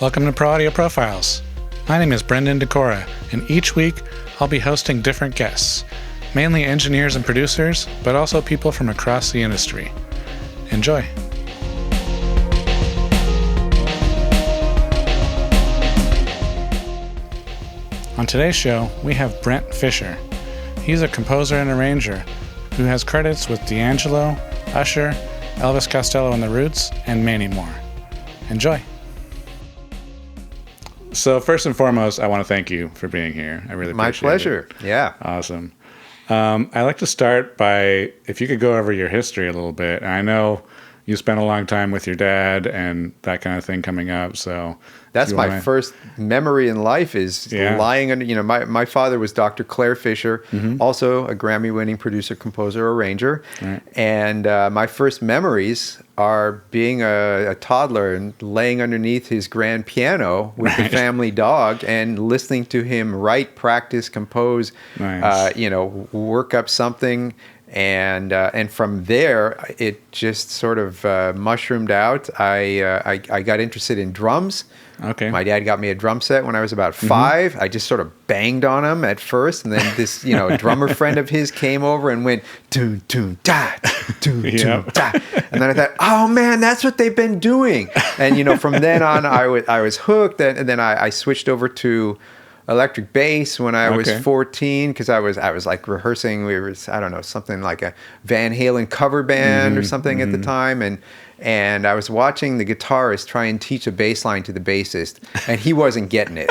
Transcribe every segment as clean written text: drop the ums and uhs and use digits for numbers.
Welcome to Pro Audio Profiles. My name is Brendan Decora, and each week I'll be hosting different guests, mainly engineers and producers, but also people from across the industry. Enjoy. On today's show, we have Brent Fischer. He's a composer and arranger who has credits with D'Angelo, Usher, Elvis, Costello and the Roots, and many more. Enjoy. So first and foremost, I want to thank you for being here. I really appreciate it. My pleasure. Yeah. Awesome. I'd like to start by, if you could go over your history a little bit. I know you spent a long time with your dad and that kind of thing coming up, so... That's my first memory in life is lying under, my father was Dr. Claire Fischer, also a Grammy-winning producer, composer, arranger. Right. And my first memories are being a toddler and laying underneath his grand piano with the family dog and listening to him write, practice, compose, work up something. And from there, it just sort of mushroomed out. I got interested in drums. Okay. My dad got me a drum set when I was about 5. I just sort of banged on them at first, and then this, drummer friend of his came over and went toon toon da, toon toon da, and then I thought, oh man, that's what they've been doing. And from then on, I was hooked, and then I switched over to electric bass when I was 14 because I was like rehearsing. We were, I don't know, something like a Van Halen cover band or something at the time, and I was watching the guitarist try and teach a bass line to the bassist, and he wasn't getting it.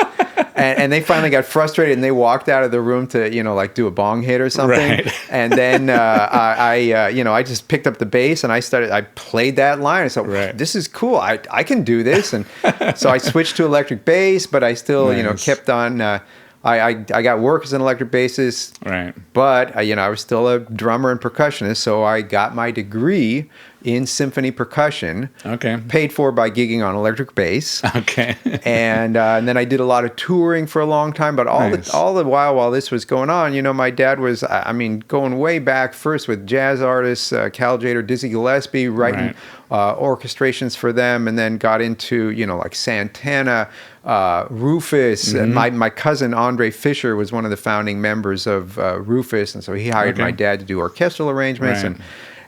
And they finally got frustrated, and they walked out of the room to, do a bong hit or something. Right. And then I just picked up the bass, and I played that line. I thought, this is cool. I can do this. And so I switched to electric bass, but I still, kept on. I got work as an electric bassist, right? But I was still a drummer and percussionist, so I got my degree in symphony percussion. Okay. Paid for by gigging on electric bass. Okay. and then I did a lot of touring for a long time. But all the while this was going on, my dad was, going way back first with jazz artists, Cal Tjader, Dizzy Gillespie, writing orchestrations for them, and then got into like Santana. Rufus, my cousin Andre Fischer was one of the founding members of Rufus, and so he hired my dad to do orchestral arrangements,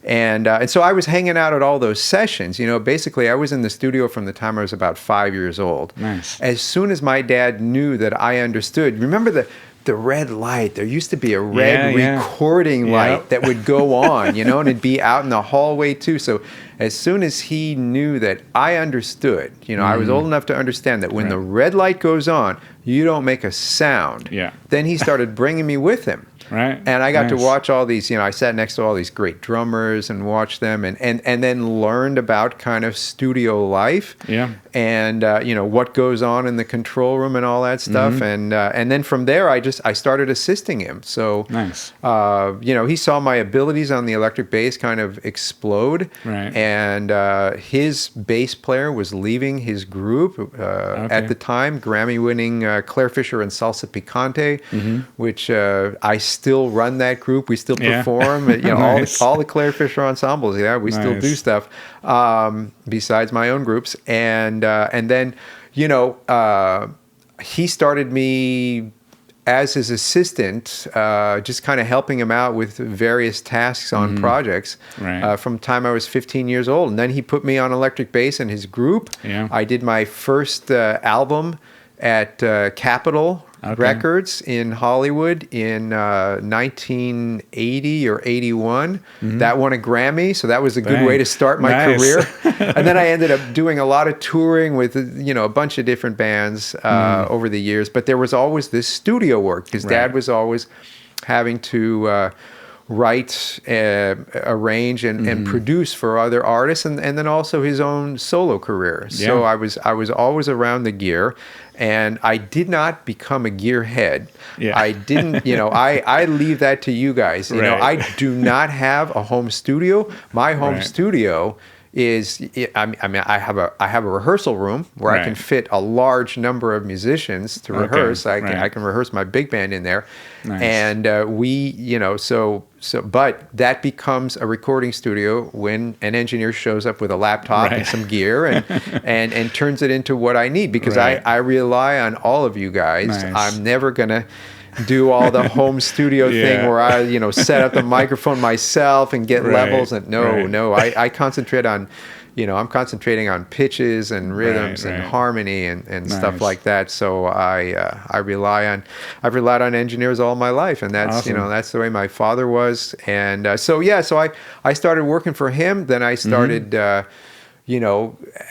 and so I was hanging out at all those sessions. Basically I was in the studio from the time I was about 5 years old. Nice. As soon as my dad knew that I understood, remember the red light. There used to be a red recording light that would go on, and it'd be out in the hallway too. So as soon as he knew that I understood, I was old enough to understand that when the red light goes on, you don't make a sound. Yeah. Then he started bringing me with him. Right. And I got to watch all these, I sat next to all these great drummers and watched them and then learned about kind of studio life. Yeah. And, what goes on in the control room and all that stuff. And then from there, I started assisting him. So, nice. He saw my abilities on the electric bass kind of explode. Right. And his bass player was leaving his group at the time, Grammy-winning Claire Fischer and Salsa Picante, which I still run that group. We still perform. Nice. all the Claire Fischer ensembles. Yeah, we still do stuff besides my own groups. And then, he started me as his assistant, just kind of helping him out with various tasks on projects from the time I was 15 years old. And then he put me on electric bass in his group. Yeah. I did my first album at Capitol Records in Hollywood in 1980 or 81. That won a Grammy, so that was a good way to start my career. And then I ended up doing a lot of touring with a bunch of different bands over the years. But there was always this studio work because Dad was always having to write, arrange, and produce for other artists, and then also his own solo career. Yeah. So I was always around the gear, and I did not become a gearhead. Yeah. I didn't, I leave that to you guys. I do not have a home studio. My home studio I mean, I have a rehearsal room where I can fit a large number of musicians to rehearse. I can rehearse my big band in there, and but that becomes a recording studio when an engineer shows up with a laptop and some gear and turns it into what I need, because I rely on all of you guys. I'm never gonna do all the home studio thing where I, set up the microphone myself and get levels. And I concentrate on, I'm concentrating on pitches and rhythms and harmony and stuff like that. So I've relied on engineers all my life, and that's awesome. That's the way my father was. And so I started working for him. Then I started.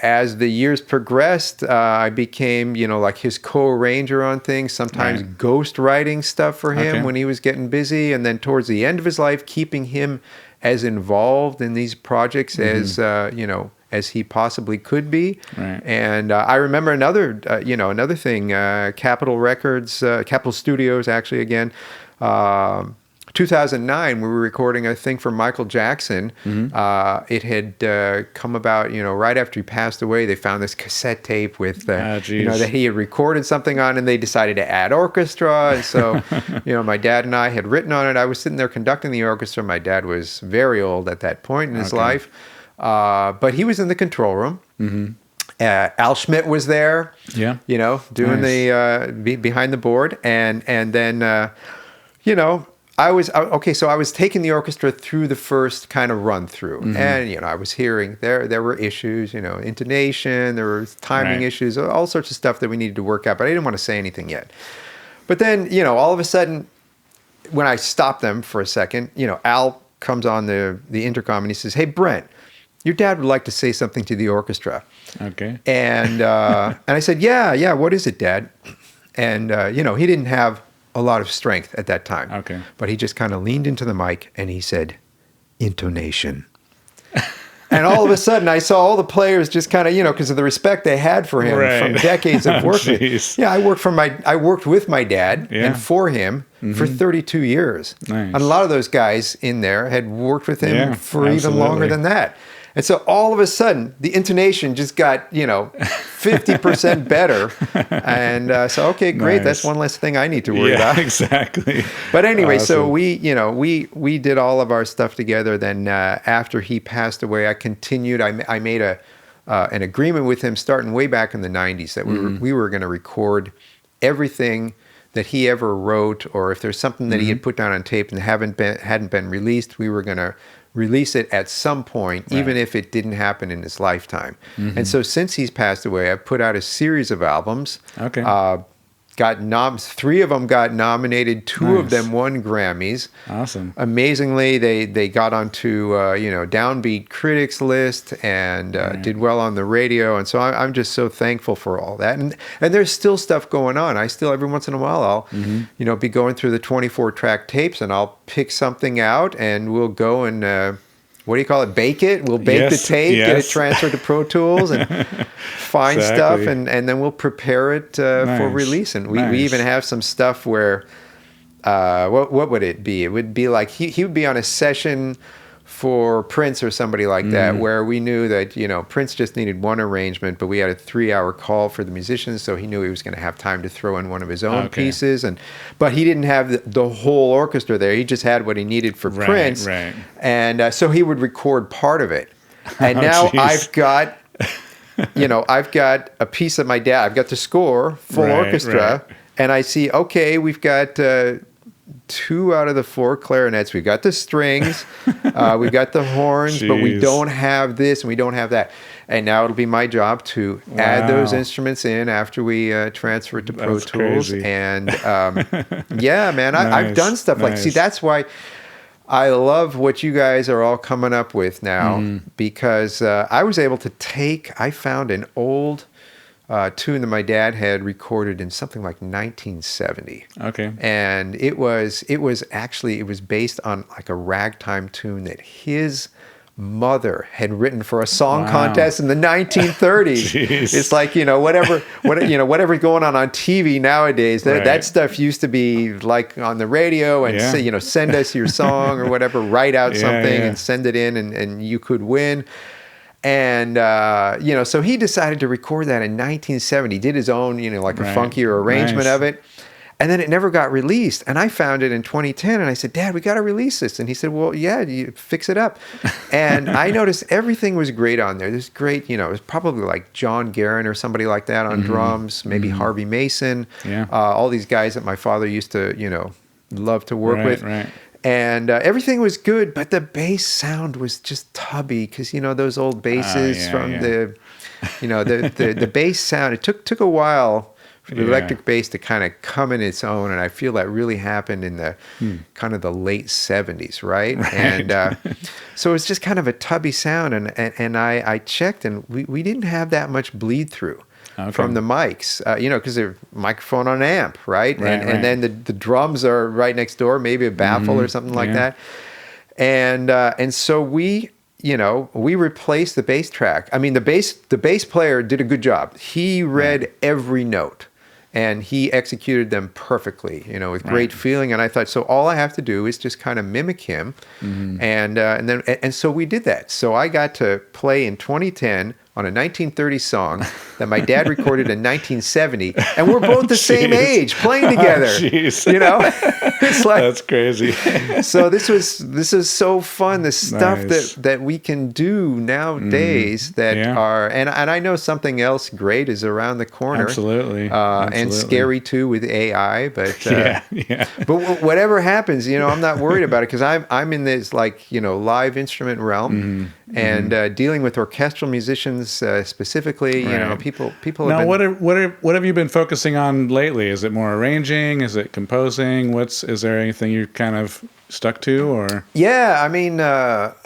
As the years progressed, I became, like his co-arranger on things, sometimes ghost writing stuff for him when he was getting busy. And then towards the end of his life, keeping him as involved in these projects as he possibly could be. And I remember another thing, Capitol Records, Capitol Studios, actually, again, 2009, we were recording a thing for Michael Jackson. It had come about, right after he passed away. They found this cassette tape with, that he had recorded something on, and they decided to add orchestra. And so, my dad and I had written on it. I was sitting there conducting the orchestra. My dad was very old at that point in his life, but he was in the control room. Al Schmidt was there, doing the behind the board, and then. I was taking the orchestra through the first kind of run through, and I was hearing there were issues, intonation, there were timing issues, all sorts of stuff that we needed to work out, but I didn't want to say anything yet. But then, all of a sudden, when I stopped them for a second, Al comes on the intercom and he says, "Hey, Brent, your dad would like to say something to the orchestra." Okay. And I said, "Yeah, what is it, Dad?" And he didn't have a lot of strength at that time. Okay. But he just kind of leaned into the mic and he said, "Intonation." And all of a sudden I saw all the players just kind of, because of the respect they had for him from decades of work. Yeah, I worked with my dad and for him for 32 years. Nice. And a lot of those guys in there had worked with him for even longer than that. And so all of a sudden, the intonation just got, 50% better. And so, okay, great. Nice. That's one less thing I need to worry about. Exactly. But anyway, so we did all of our stuff together. Then after he passed away, I continued. I made an agreement with him starting way back in the 90s that we were going to record everything that he ever wrote, or if there's something that he had put down on tape and hadn't been released, we were going to release it at some point, even if it didn't happen in his lifetime. And so since he's passed away, I've put out a series of albums. Okay. 3 of them got nominated, 2 of them won Grammys. Awesome. Amazingly, they got onto Downbeat Critics list and did well on the radio. And so I'm just so thankful for all that. And there's still stuff going on. I still, every once in a while, I'll be going through the 24-track tapes, and I'll pick something out, and we'll go and what do you call it? Bake it. We'll bake the tape, get it transferred to Pro Tools, and find stuff, and then we'll prepare it for release. And we even have some stuff where, what would it be? It would be like he would be on a session for Prince or somebody like that, where we knew that, Prince just needed one arrangement, but we had a 3-hour call for the musicians, so he knew he was going to have time to throw in one of his own pieces. But he didn't have the whole orchestra there. He just had what he needed for Prince. Right. And so he would record part of it. And now I've got, I've got a piece of my dad. I've got the score, full orchestra, and I see, okay, we've got 2 out of the 4 clarinets. We've got the strings, we've got the horns, but we don't have this and we don't have that. And now it'll be my job to add those instruments in after we transfer it to Pro Tools. Crazy. And I've done stuff like, see, that's why I love what you guys are all coming up with now, because I was able to I found an old tune that my dad had recorded in something like 1970. Okay. And it was based on like a ragtime tune that his mother had written for a song contest in the 1930s. It's like, whatever's going on TV nowadays, that stuff used to be like on the radio and send us your song or whatever, write out something and send it in and you could win. And, so he decided to record that in 1970, did his own, like a Right. funkier arrangement Nice. of it. And then it never got released. And I found it in 2010 and I said, Dad, we got to release this. And he said, well, yeah, you fix it up. And I noticed everything was great on there. There's great, it was probably like John Guerin or somebody like that on drums, maybe Harvey Mason, Yeah. all these guys that my father used to, love to work with. Right. And everything was good, but the bass sound was just tubby because, those old basses the bass sound, it took a while for the electric bass to kind of come in its own. And I feel that really happened in the kind of the late 70s, right? And so it's just kind of a tubby sound. And I checked and we didn't have that much bleed through. Okay. From the mics, because they're microphone on amp, right? Right, And then the drums are right next door, maybe a baffle or something like that. And so we replaced the bass track. I mean, the bass player did a good job. He read every note and he executed them perfectly, with great feeling. And I thought, so all I have to do is just kind of mimic him. And so we did that. So I got to play in 2010 on a 1930 song that my dad recorded in 1970, and we're both the same age playing together. It's like, that's crazy. So this is so fun. The stuff that we can do nowadays that are, and I know something else great is around the corner. Absolutely. And scary too with AI, but but but whatever happens, I'm not worried about it because I'm in this live instrument realm and dealing with orchestral musicians specifically. People. Now, have been, what have you been focusing on lately? Is it more arranging? Is it composing? Is there anything you kind of stuck to, or? Yeah, I mean, like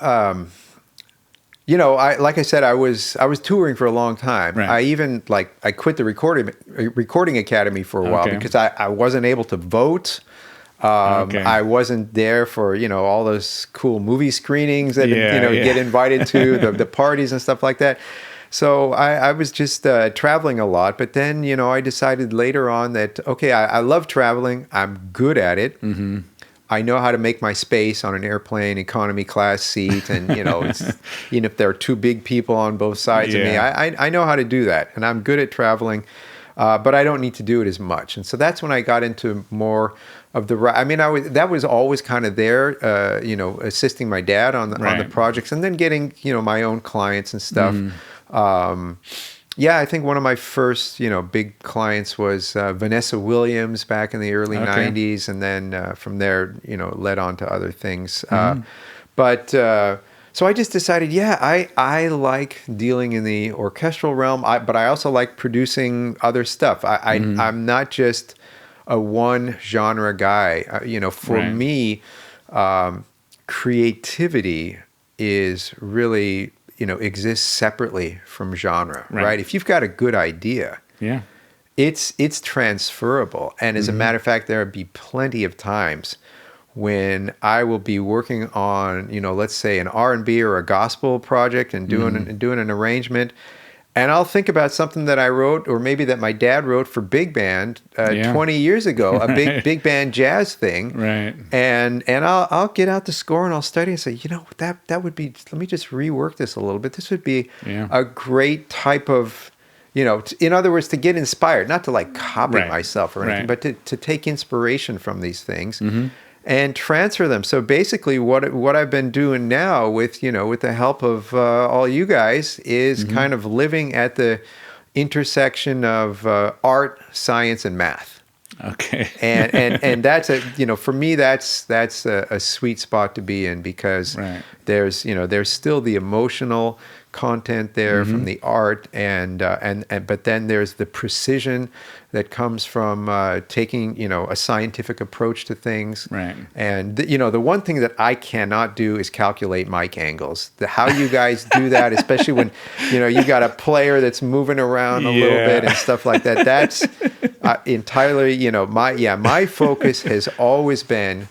I said, I was touring for a long time. Right. I even I quit the recording academy for a while because I wasn't able to vote. I wasn't there for all those cool movie screenings that get invited to the parties and stuff like that. So I was just traveling a lot. But then I decided later on that I love traveling. I'm good at it. Mm-hmm. I know how to make my space on an airplane economy class seat, and even if there are two big people on both sides of me, I know how to do that, and I'm good at traveling. But I don't need to do it as much, and so that's when I got into more of the. I mean, that was always kind of there, assisting my dad on the projects, and then getting my own clients and stuff. I think one of my first big clients was Vanessa Williams back in the early '90s, and then from there led on to other things. So I just decided, I like dealing in the orchestral realm, but I also like producing other stuff. I'm not just a one genre guy. For me, creativity is really, exists separately from genre, right? If you've got a good idea, it's transferable. And as a matter of fact, there'll be plenty of times when I will be working on, let's say an R&B or a gospel project and doing an arrangement, and I'll think about something that I wrote, or maybe that my dad wrote for big band 20 years ago, a big band jazz thing, and I'll get out the score and I'll study and say, that would be. Let me just rework this a little bit. This would be a great type of. In other words, to get inspired, not to copy myself or anything, but to take inspiration from these things. And transfer them. So basically, what I've been doing now with the help of all you guys is kind of living at the intersection of art, science, and math. Okay. and that's for me that's a sweet spot to be in because there's still the emotional content there from the art and but then there's the precision that comes from taking a scientific approach to things, and the one thing that I cannot do is calculate mic angles. How you guys do that, especially when you got a player that's moving around a little bit and stuff like that, that's entirely my focus has always been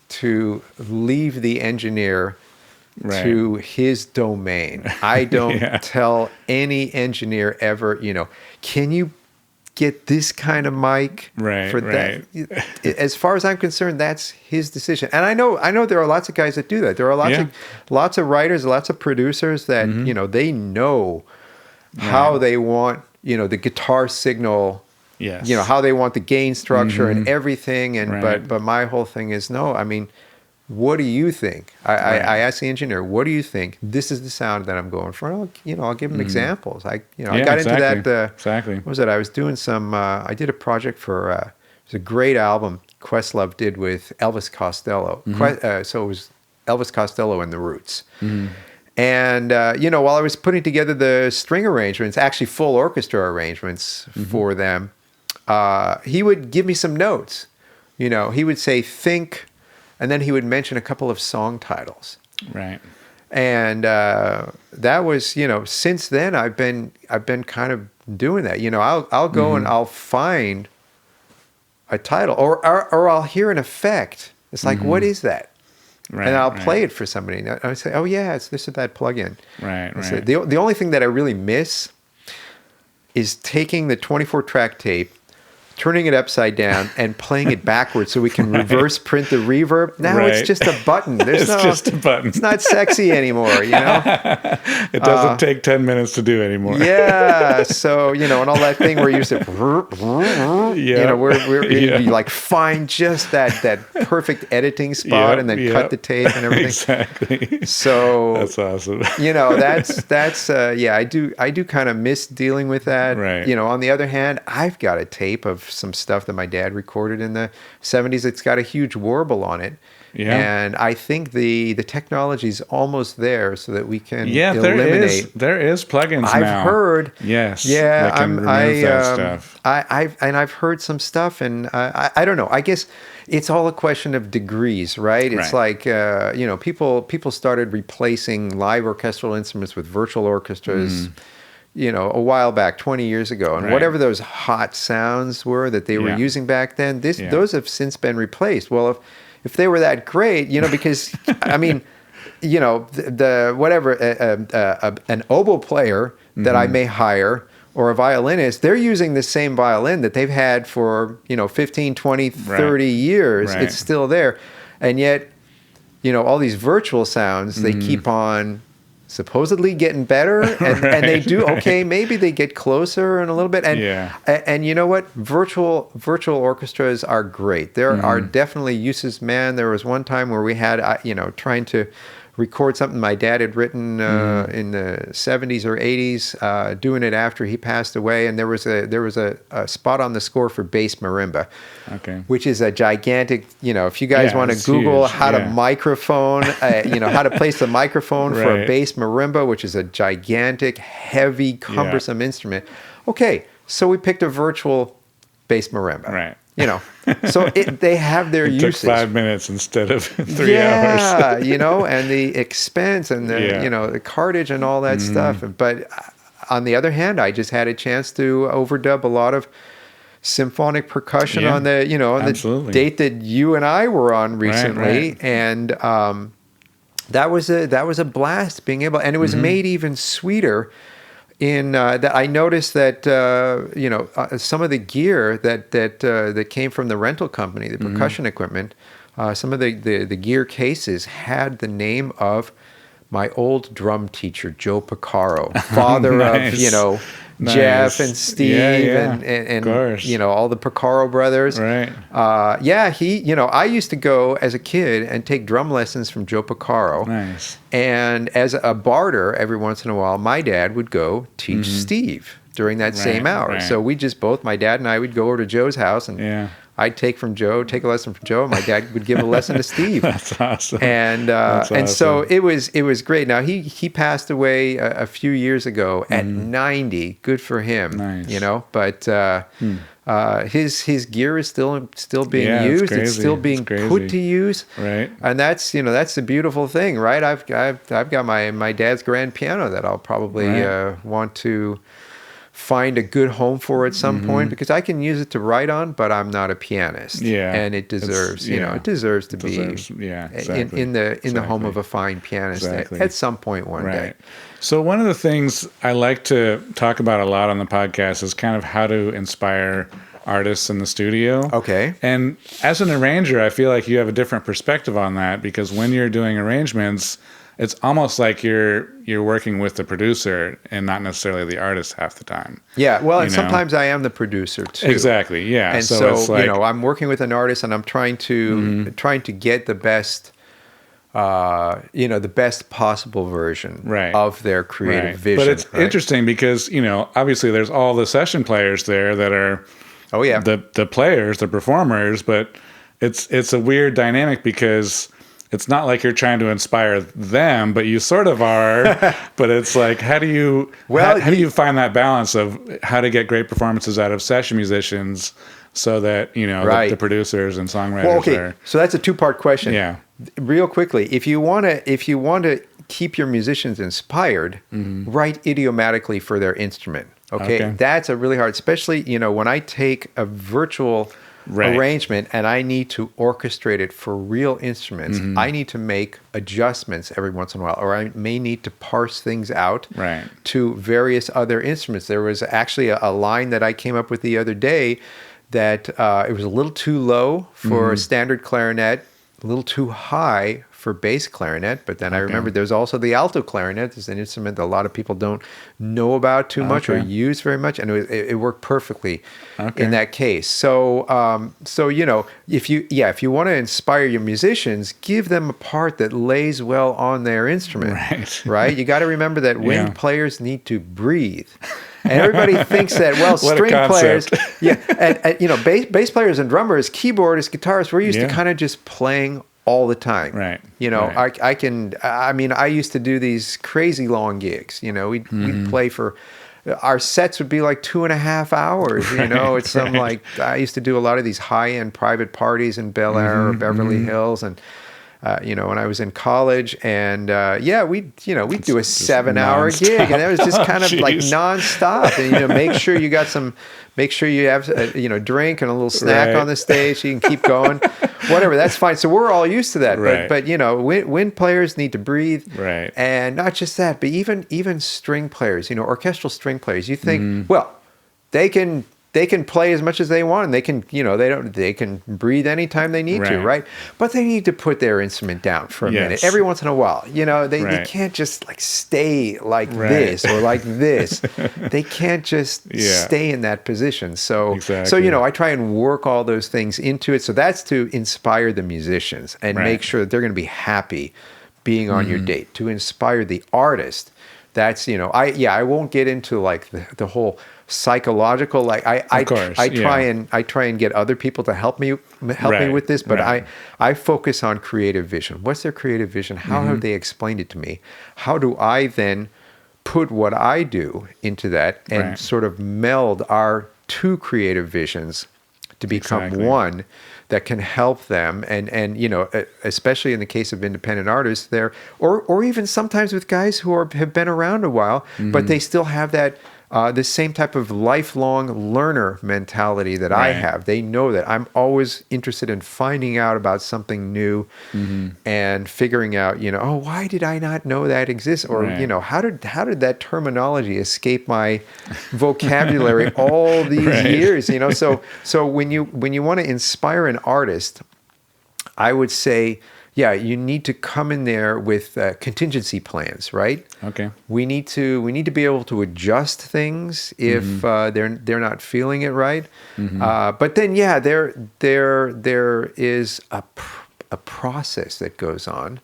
to leave the engineer to his domain. I don't tell any engineer ever, can you get this kind of mic Right, for right. that. As far as I'm concerned, that's his decision. And I know there are lots of guys that do that. There are lots of writers, lots of producers that, they know how they want, the guitar signal, Yes. how they want the gain structure and everything. And Right. but my whole thing is no, I mean, what do you think? I asked the engineer, what do you think? This is the sound that I'm going for. And I'll give him examples. I got into that. Exactly. What was it? I was doing I did a project for, it was a great album Questlove did with Elvis Costello. So it was Elvis Costello and the Roots. And, while I was putting together the string arrangements, actually full orchestra arrangements for them, he would give me some notes. He would say, think... And then he would mention a couple of song titles. Right. And that was, since then I've been kind of doing that. I'll go and I'll find a title or I'll hear an effect. It's like, what is that? Right, and I'll play it for somebody. And I say, oh yeah, it's this or that plugin. Right. So the only thing that I really miss is taking the 24-track tape, turning it upside down and playing it backwards so we can reverse print the reverb. Now it's just a button. It's just a button. It's not sexy anymore, It doesn't take 10 minutes to do anymore. Yeah. So, and all that thing where you used to, where you like find just that perfect editing spot and then cut the tape and everything. Exactly. So that's awesome. That's I do kind of miss dealing with that. Right. On the other hand, I've got a tape of some stuff that my dad recorded in the 70s. It's got a huge warble on it. Yeah. And I think the technology's almost there so that we can eliminate. There is plugins now. I've heard. Yes. Yeah. That can remove that stuff. I've heard some stuff, and I don't know. I guess it's all a question of degrees, right? It's like people started replacing live orchestral instruments with virtual orchestras. A while back, 20 years ago, and whatever those hot sounds were that they were using back then, those have since been replaced. Well, if they were that great, because I mean, the whatever an oboe player that I may hire or a violinist, they're using the same violin that they've had for 15, 20, 30 years. Right. It's still there, and yet all these virtual sounds they keep on supposedly getting better, and they do okay. Maybe they get closer and a little bit, and you know what? Virtual orchestras are great. There are definitely uses. Man, there was one time where we had trying to record something my dad had written in the 70s or 80s, doing it after he passed away, and there was a spot on the score for bass marimba, which is a gigantic. If you guys want to Google huge. how to microphone, how to place the microphone for a bass marimba, which is a gigantic, heavy, cumbersome instrument. Okay, so we picked a virtual bass marimba. Right. So they have their uses. Took 5 minutes instead of 3 hours. Yeah, and the expense and the the cartage and all that stuff. But on the other hand, I just had a chance to overdub a lot of symphonic percussion on the on the date that you and I were on recently, and that was a blast being able, and it was made even sweeter. In that, I noticed that some of the gear that came from the rental company, the percussion equipment, some of the gear cases had the name of my old drum teacher, Joe Porcaro, father of Jeff and Steve and all the Porcaro brothers. Right. He I used to go as a kid and take drum lessons from Joe Porcaro. Nice. And as a barter, every once in a while, my dad would go teach Steve during that same hour. Right. So we just my dad and I would go over to Joe's house, and I'd take a lesson from Joe, and my dad would give a lesson to Steve. That's awesome. And and so it was great. Now he passed away a few years ago at 90. Good for him. Nice. But his gear is still being used. It's still being put to use. Right. And that's the beautiful thing, right? I've got my dad's grand piano that I'll probably want to find a good home for at some point, because I can use it to write on, but I'm not a pianist. Yeah. And it deserves, it deserves to be exactly. in the home of a fine pianist at some point one day. So one of the things I like to talk about a lot on the podcast is kind of how to inspire artists in the studio. Okay. And as an arranger, I feel like you have a different perspective on that, because when you're doing arrangements, it's almost like you're working with the producer and not necessarily the artist half the time. Yeah, well, and sometimes I am the producer too. Exactly, yeah. And so it's like, I'm working with an artist, and I'm trying to get the best, the best possible version of their creative vision. But it's interesting because, obviously there's all the session players there that are the players, the performers, but it's a weird dynamic because it's not like you're trying to inspire them, but you sort of are. But it's like, how do you find that balance of how to get great performances out of session musicians so that the producers and songwriters are. So that's a two-part question. Yeah. Real quickly, if you want to keep your musicians inspired, write idiomatically for their instrument. Okay, that's a really hard, especially when I take a virtual arrangement and I need to orchestrate it for real instruments. I need to make adjustments every once in a while, or I may need to parse things out to various other instruments. There was actually a line that I came up with the other day that it was a little too low for a standard clarinet, a little too high for bass clarinet, but then I remembered there's also the alto clarinet. It's an instrument that a lot of people don't know about too much or use very much, and it worked perfectly in that case. So, if you want to inspire your musicians, give them a part that lays well on their instrument. Right? You got to remember that wind players need to breathe. And everybody thinks that, string players, and bass players and drummers, keyboardists, guitarists, we're used to kind of just playing all the time. Right. I used to do these crazy long gigs. We'd play for, our sets would be like 2.5 hours. It's I used to do a lot of these high-end private parties in Bel Air or Beverly Hills, and when I was in college, and we'd do a 7-hour gig, and that was just kind of like nonstop. And make sure you have a drink and a little snack on the stage so you can keep going. Whatever, that's fine. So we're all used to that. But wind players need to breathe. Right. And not just that, but even string players, orchestral string players. You think, they can play as much as they want, and they can, they can breathe anytime they need to, right? But they need to put their instrument down for a minute every once in a while. They can't just stay like this or like this. They can't just stay in that position. So I try and work all those things into it. So that's to inspire the musicians and make sure that they're going to be happy being on your date. To inspire the artist, that's I won't get into the whole psychological, I try and get other people to help me with this, but I focus on creative vision. What's their creative vision? How have they explained it to me? How do I then put what I do into that and sort of meld our two creative visions to become one that can help them, and especially in the case of independent artists there, or even sometimes with guys who have been around a while, but they still have that the same type of lifelong learner mentality that I have. They know that I'm always interested in finding out about something new and figuring out, why did I not know that exists? Or, how did that terminology escape my vocabulary all these years? So when you want to inspire an artist, I would say, you need to come in there with contingency plans, right? Okay. We need to be able to adjust things if they're not feeling it right. But then, there is a process that goes on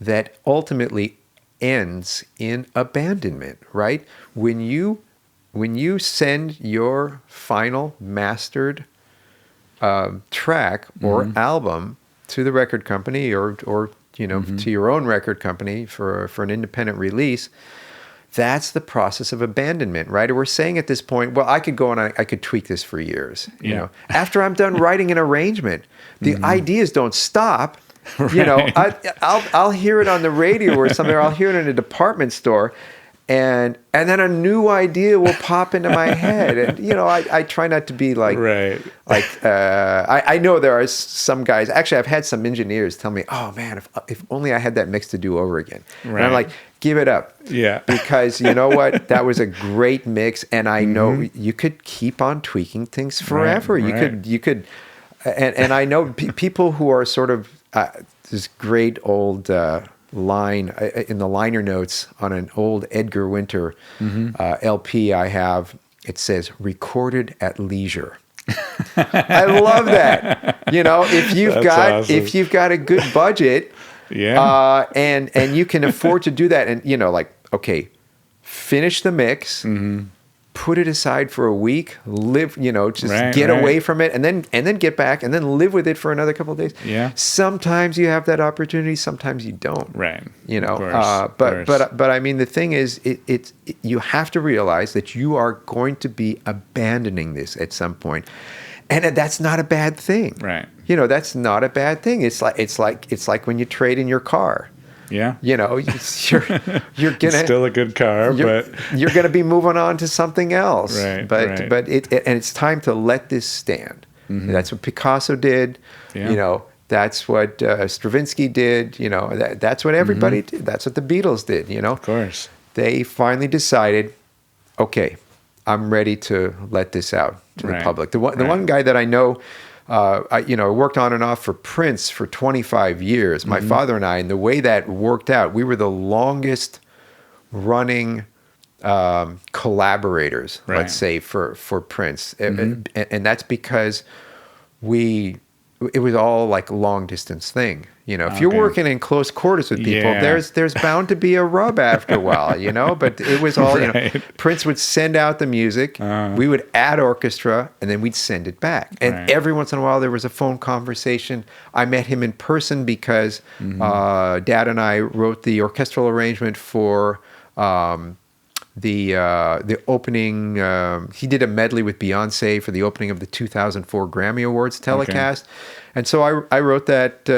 that ultimately ends in abandonment, right? When you send your final mastered track or album to the record company or to your own record company for an independent release, that's the process of abandonment, right? We're saying at this point, I could go and I could tweak this for years. After I'm done writing an arrangement, the ideas don't stop. I'll hear it on the radio or something, or I'll hear it in a department store, and then a new idea will pop into my head, and I try not to be like right. I know there are some guys. Actually, I've had some engineers tell me, "Oh man, if only I had that mix to do over again." Right. And I'm like, "Give it up." Yeah. Because you know what? That was a great mix, and I know you could keep on tweaking things forever. Right. You could, and I know people who are sort of this great old line in the liner notes on an old Edgar Winter LP I have. It says "recorded at leisure." I love that. If you've got a good budget, and you can afford to do that, and okay, finish the mix. Put it aside for a week, live, get away from it, and then get back, and then live with it for another couple of days. Yeah. Sometimes you have that opportunity, sometimes you don't. Right. Of course. But I mean, the thing is, you have to realize that you are going to be abandoning this at some point, and that's not a bad thing. Right. That's not a bad thing. It's like when you trade in your car. Yeah. You're gonna it's still a good car, but you're gonna be moving on to something else. Right. But it's time to let this stand. That's what Picasso did. Yeah. That's what Stravinsky did. That's what everybody did. That's what the Beatles did. Of course. They finally decided, okay, I'm ready to let this out to the public. The one guy that I know. I worked on and off for Prince for 25 years. My father and I, and the way that worked out, we were the longest running collaborators, let's say, for Prince. And that's because it was all like a long distance thing. If you're working in close quarters with people, there's bound to be a rub after a while, but it was all, Prince would send out the music, we would add orchestra, and then we'd send it back. And every once in a while there was a phone conversation. I met him in person because Dad and I wrote the orchestral arrangement for the opening. He did a medley with Beyonce for the opening of the 2004 Grammy Awards telecast. Okay. And so I wrote that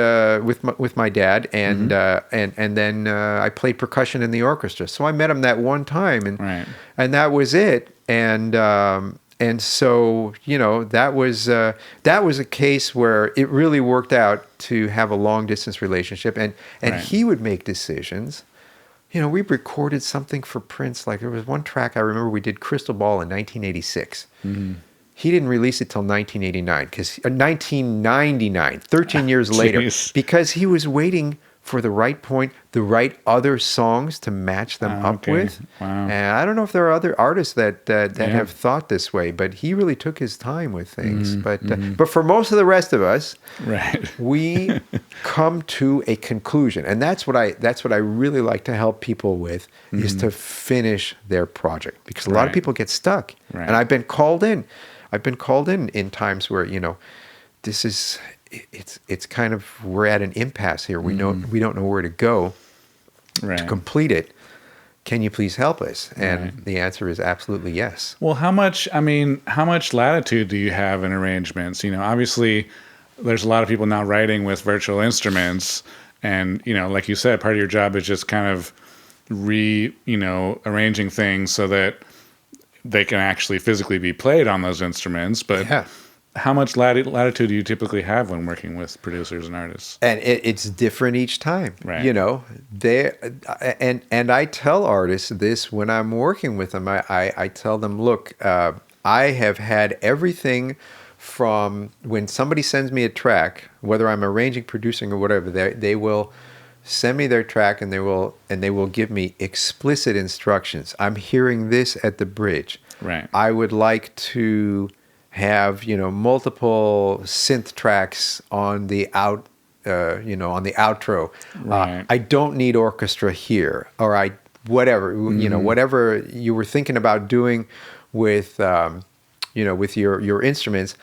with my dad, and then I played percussion in the orchestra. So I met him that one time, and that was it. And so that was a case where it really worked out to have a long distance relationship, and he would make decisions. We recorded something for Prince. Like there was one track I remember we did, Crystal Ball, in 1986. He didn't release it till 1989, 1999, 13 years later, because he was waiting for the right point, the right other songs to match them up with. Wow. And I don't know if there are other artists that have thought this way, but he really took his time with things. But for most of the rest of us, we come to a conclusion, and that's what I really like to help people with, is to finish their project, because a lot of people get stuck. And I've been called in in times where this is. It's kind of, we're at an impasse here. We don't know where to go to complete it. Can you please help us? And the answer is absolutely yes. Well, how much latitude do you have in arrangements? Obviously there's a lot of people now writing with virtual instruments, and like you said, part of your job is just kind of arranging things so that they can actually physically be played on those instruments. But how much latitude do you typically have when working with producers and artists? And it's different each time. Right. And I tell artists this when I'm working with them. I tell them, look, I have had everything from when somebody sends me a track, whether I'm arranging, producing, or whatever, they will send me their track, and they will give me explicit instructions. I'm hearing this at the bridge. Right. I would like to have multiple synth tracks on the on the outro. Right. I don't need orchestra here, or whatever you were thinking about doing with with your instruments.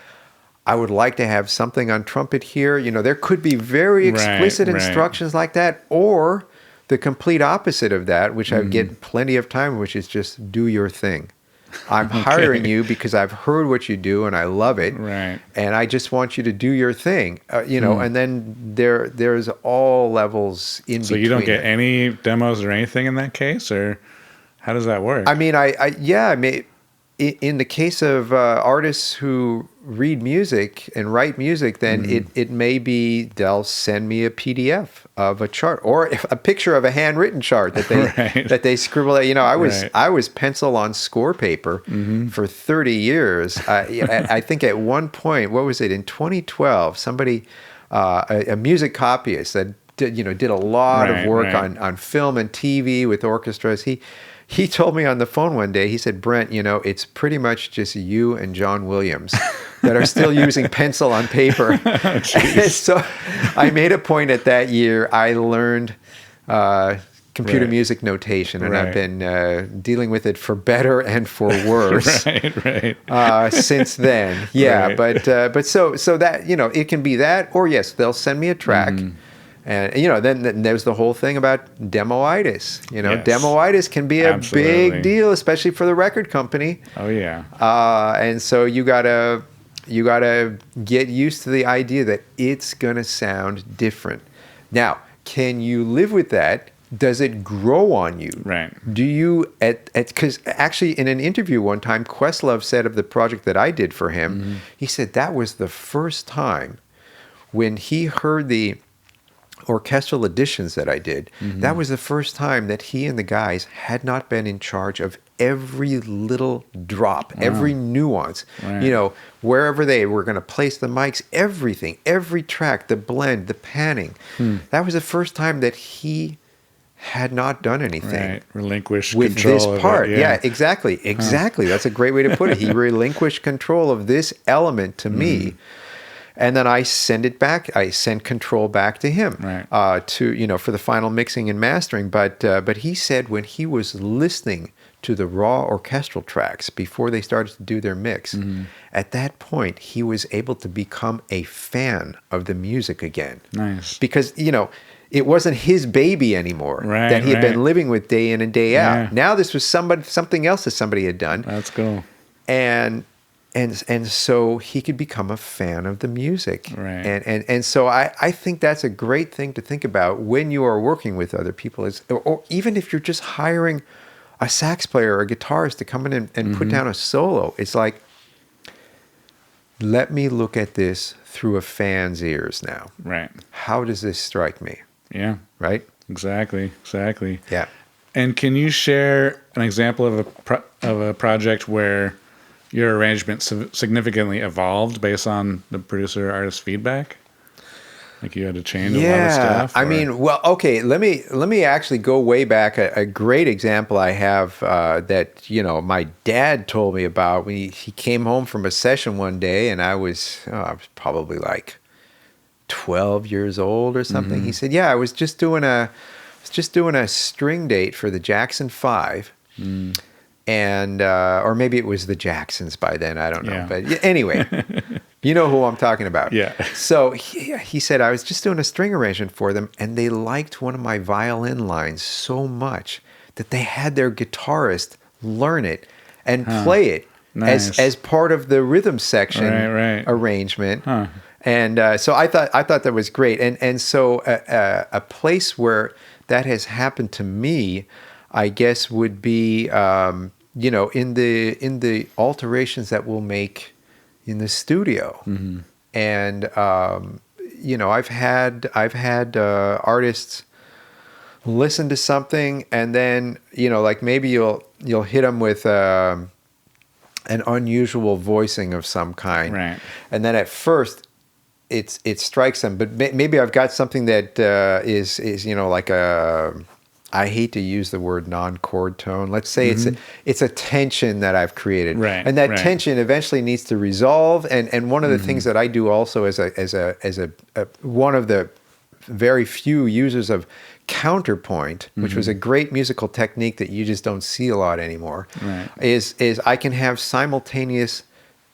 I would like to have something on trumpet here. There could be very explicit instructions like that, or the complete opposite of that, which I get plenty of time, which is just do your thing. I'm hiring you because I've heard what you do and I love it. Right. And I just want you to do your thing. And then there's all levels in between. So you don't get any demos or anything in that case, or How does that work? I mean, I mean, in the case of artists who read music and write music, then it may be they'll send me a PDF of a chart or a picture of a handwritten chart that they that they scribble. You know, I was pencil on score paper for 30 years. I think at one point, what was it, in 2012? Somebody, a music copyist that did a lot of work on film and TV with orchestras. He told me on the phone one day, he said, Brent, it's pretty much just you and John Williams that are still using pencil on paper. So I made a point at that year. I learned computer music notation, and I've been dealing with it for better and for worse since then. Yeah, but so that, it can be that, or yes, they'll send me a track. And, then there's the whole thing about demoitis. Demoitis can be a big deal, especially for the record company. Oh, yeah. And so you gotta get used to the idea that it's going to sound different. Now, can you live with that? Does it grow on you? Right. Do you, because actually in an interview one time, Questlove said of the project that I did for him, he said that was the first time when he heard the orchestral additions that I did, that was the first time that he and the guys had not been in charge of every little drop, every nuance, wherever they were going to place the mics, everything, every track, the blend, the panning. That was the first time that he had not done anything. Relinquished with control this part. of it, yeah, exactly. That's a great way to put it. He relinquished control of this element to me. And then I send it back. I send control back to him to for the final mixing and mastering. But he said when he was listening to the raw orchestral tracks before they started to do their mix, at that point he was able to become a fan of the music again. Nice, because it wasn't his baby anymore that he had been living with day in and day out. Now this was something else that somebody had done. That's cool. And so he could become a fan of the music. Right. And so I think that's a great thing to think about when you are working with other people, or even if you're just hiring a sax player or a guitarist to come in and put down a solo. It's like, let me look at this through a fan's ears now. Right. How does this strike me? Yeah. Right? Exactly. Yeah. And can you share an example of a project where your arrangement significantly evolved based on the producer-artist feedback? Like you had to change a lot of stuff? I mean, well, okay, let me actually go way back. A great example I have that, my dad told me about. He came home from a session one day, and I was probably like 12 years old or something. He said, I was just doing a string date for the Jackson 5. And or maybe it was the Jacksons by then, I don't know. But anyway, you know who I'm talking about. Yeah. So he said, I was just doing a string arrangement for them, and they liked one of my violin lines so much that they had their guitarist learn it and play it as part of the rhythm section arrangement. And so I thought that was great. And so a place where that has happened to me, I guess, would be in the alterations that we'll make in the studio. And I've had artists listen to something, and then like maybe you'll hit them with an unusual voicing of some kind, and then at first it strikes them, but maybe I've got something that is like a, I hate to use the word non-chord tone. Let's say it's a tension that I've created, and that tension eventually needs to resolve. And one of the things that I do also as a one of the very few users of counterpoint, which was a great musical technique that you just don't see a lot anymore, is I can have simultaneous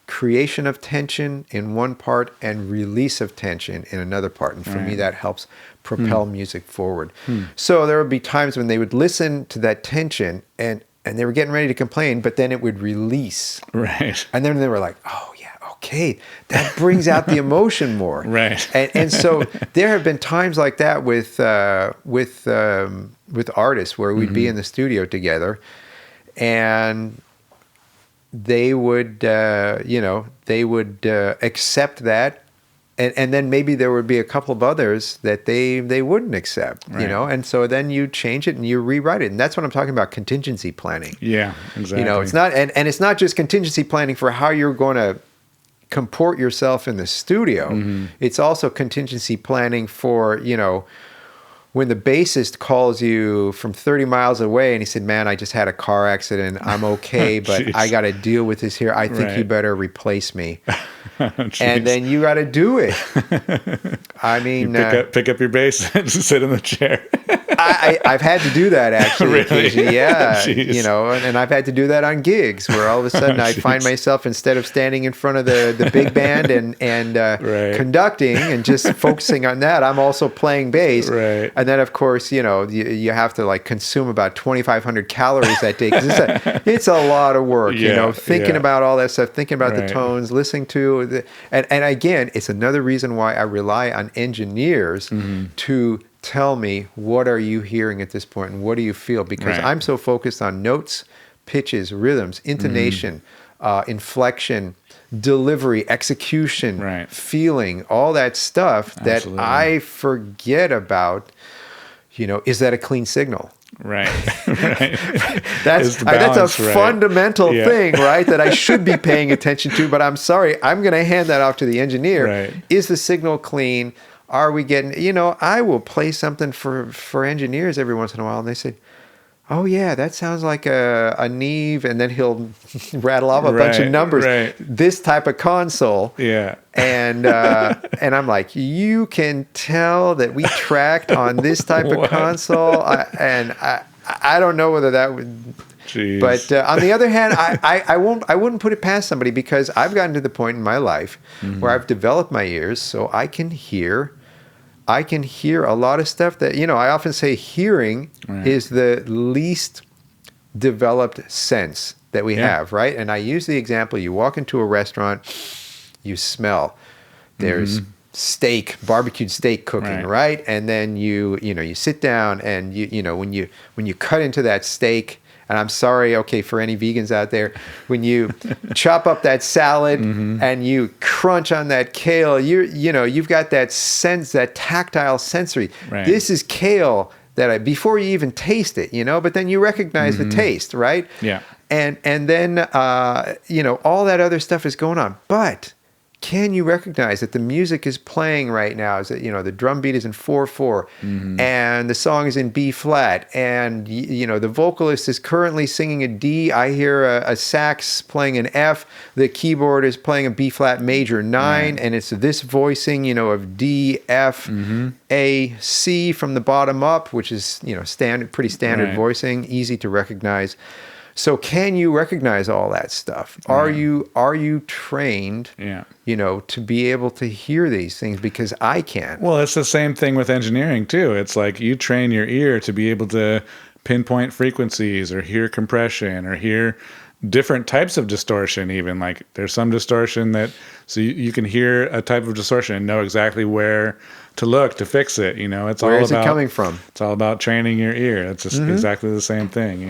creation of tension in one part and release of tension in another part. And for me, that helps propel music forward. So there would be times when they would listen to that tension and they were getting ready to complain, but then it would release. And then they were like, oh yeah, okay, that brings out the emotion more. And so there have been times like that with artists where we'd be in the studio together, and they would, accept that. And then maybe there would be a couple of others that they wouldn't accept, Right. And so then you change it and you rewrite it. And that's what I'm talking about, contingency planning. Yeah, exactly. It's not, and it's not just contingency planning for how you're going to comport yourself in the studio. Mm-hmm. It's also contingency planning for, when the bassist calls you from 30 miles away and he said, man, I just had a car accident. I'm okay, but I got to deal with this here. I think you better replace me. And then you got to do it. I mean, pick up your bass and sit in the chair. I've had to do that actually. Really? Occasionally. Yeah. Jeez. And I've had to do that on gigs where all of a sudden I find myself, instead of standing in front of the big band and conducting and just focusing on that, I'm also playing bass. Right. And then of course, you have to like consume about 2,500 calories that day. 'Cause it's a lot of work, thinking about all that stuff, thinking about the tones, listening to and again, it's another reason why I rely on engineers to tell me, what are you hearing at this point and what do you feel? Because I'm so focused on notes, pitches, rhythms, intonation, inflection, delivery, execution, feeling, all that stuff that I forget about, is that a clean signal? Right. That's a fundamental thing, right? That I should be paying attention to, but I'm sorry, I'm going to hand that off to the engineer. Right. Is the signal clean? Are we getting, I will play something for engineers every once in a while, and they say, oh yeah, that sounds like a Neve, and then he'll rattle off a bunch of numbers. Right. This type of console. Yeah. And I'm like, you can tell that we tracked on this type of console, and I don't know whether that would. Jeez. But on the other hand, I wouldn't put it past somebody, because I've gotten to the point in my life where I've developed my ears so I can hear a lot of stuff that, I often say hearing is the least developed sense that we have, right? And I use the example, you walk into a restaurant, you smell, there's barbecued steak cooking, right? And then you sit down and when you cut into that steak, and I'm sorry, okay, for any vegans out there, when you chop up that salad and you crunch on that kale, you've got that sense, that tactile sensory. Right. This is kale that before you even taste it, but then you recognize the taste, right? Yeah. And then all that other stuff is going on, but can you recognize that the music is playing right now? Is that the drum beat is in 4/4, and the song is in B flat, and the vocalist is currently singing a D. I hear a sax playing an F. The keyboard is playing a B flat major 9, and it's this voicing of D, F, A, C from the bottom up, which is pretty standard voicing, easy to recognize. So can you recognize all that stuff? Are you trained, to be able to hear these things? Because I can't. Well, it's the same thing with engineering too. It's like you train your ear to be able to pinpoint frequencies or hear compression or hear different types of distortion even. Like there's some distortion so you can hear a type of distortion and know exactly where to look to fix it. It's where all is about, it coming from? It's all about training your ear. It's just exactly the same thing,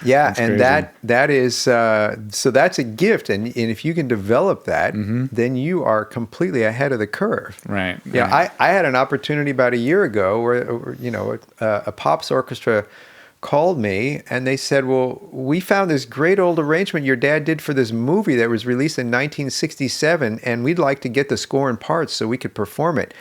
Yeah, it's and crazy. that is so that's a gift, and if you can develop that, then you are completely ahead of the curve. Right. Yeah, I had an opportunity about a year ago where a pops orchestra called me and they said, well, we found this great old arrangement your dad did for this movie that was released in 1967, and we'd like to get the score and parts so we could perform it.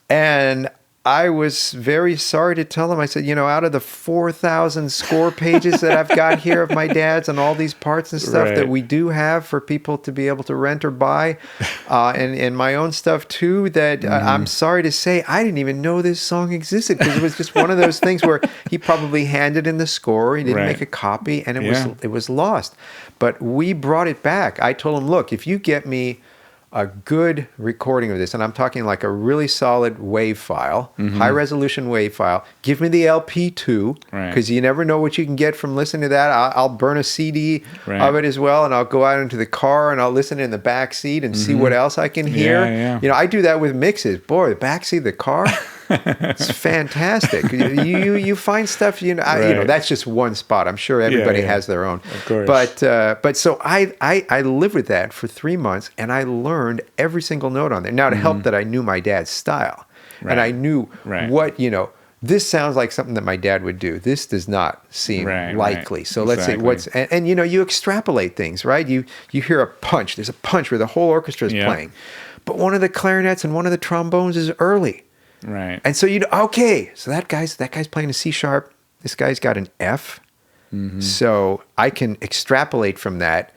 And I was very sorry to tell them, I said, out of the 4,000 score pages that I've got here of my dad's and all these parts and stuff that we do have for people to be able to rent or buy, and my own stuff too, that I'm sorry to say, I didn't even know this song existed, because it was just one of those things where he probably handed in the score, he didn't make a copy, and it was lost. But we brought it back. I told him, look, if you get me a good recording of this, and I'm talking like a really solid WAV file, high resolution WAV file. Give me the LP too, because you never know what you can get from listening to that. I'll burn a CD of it as well, and I'll go out into the car and I'll listen in the back seat and see what else I can hear. I do that with mixes. Boy, the back seat of the car. It's fantastic. You find stuff, that's just one spot. I'm sure everybody has their own. Of course. But so I lived with that for 3 months, and I learned every single note on there. Now, to help that, I knew my dad's style, and I knew what, this sounds like something that my dad would do. This does not seem likely. So let's say and you extrapolate things, right? You hear a punch. There's a punch where the whole orchestra is playing, but one of the clarinets and one of the trombones is early. Right. And so okay, so that guy's playing a C sharp. This guy's got an F. So I can extrapolate from that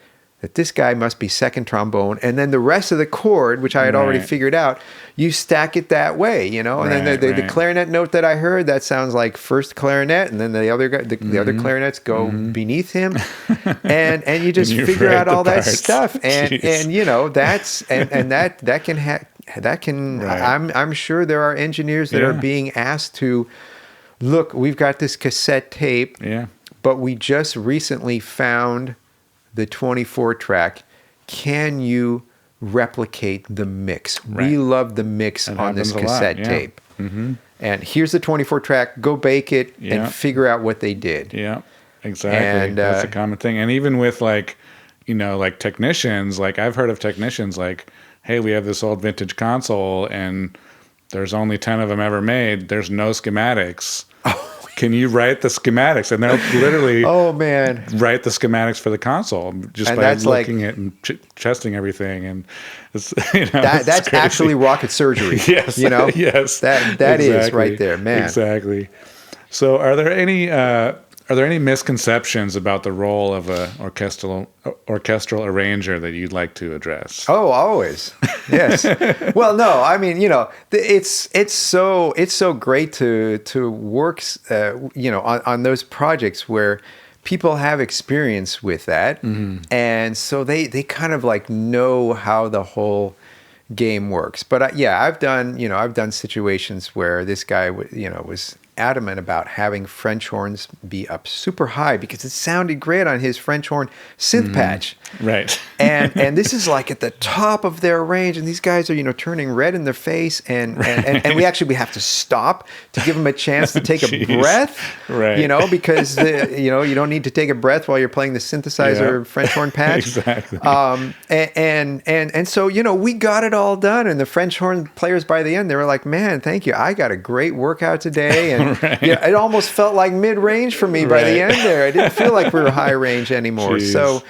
this guy must be second trombone, and then the rest of the chord, which I had already figured out, you stack it that way, and then the clarinet note that I heard, that sounds like first clarinet, and then the other guy, the other clarinets go beneath him, and you just figure out all that stuff, and that can I'm sure there are engineers that are being asked to look. We've got this cassette tape, but we just recently found the 24 track. Can you replicate the mix? We love the mix on this cassette tape. And here's the 24 track. Go bake it and figure out what they did. Yeah, exactly. And that's a common thing. And even with like technicians, like I've heard of technicians like, hey, we have this old vintage console and there's only 10 of them ever made. There's no schematics. Can you write the schematics? And they'll literally write the schematics for the console just by looking at and testing everything. And it's, that's actually rocket surgery. Yes. Yes. That is right there, man. Exactly. So are there any misconceptions about the role of an orchestral arranger that you'd like to address? Oh, always. Yes. Well, no, I mean, it's so great to work, on those projects where people have experience with that. And so they kind of like know how the whole game works. But I've done situations where this guy, was adamant about having French horns be up super high because it sounded great on his French horn synth patch. Right. And this is like at the top of their range, and these guys are, turning red in their face, and we have to stop to give them a chance to take a breath. Right. Because you don't need to take a breath while you're playing the synthesizer French horn patch. Exactly. And so, we got it all done, and the French horn players by the end, they were like, man, thank you. I got a great workout today. And it almost felt like mid-range for me by the end there. I didn't feel like we were high range anymore. Jeez.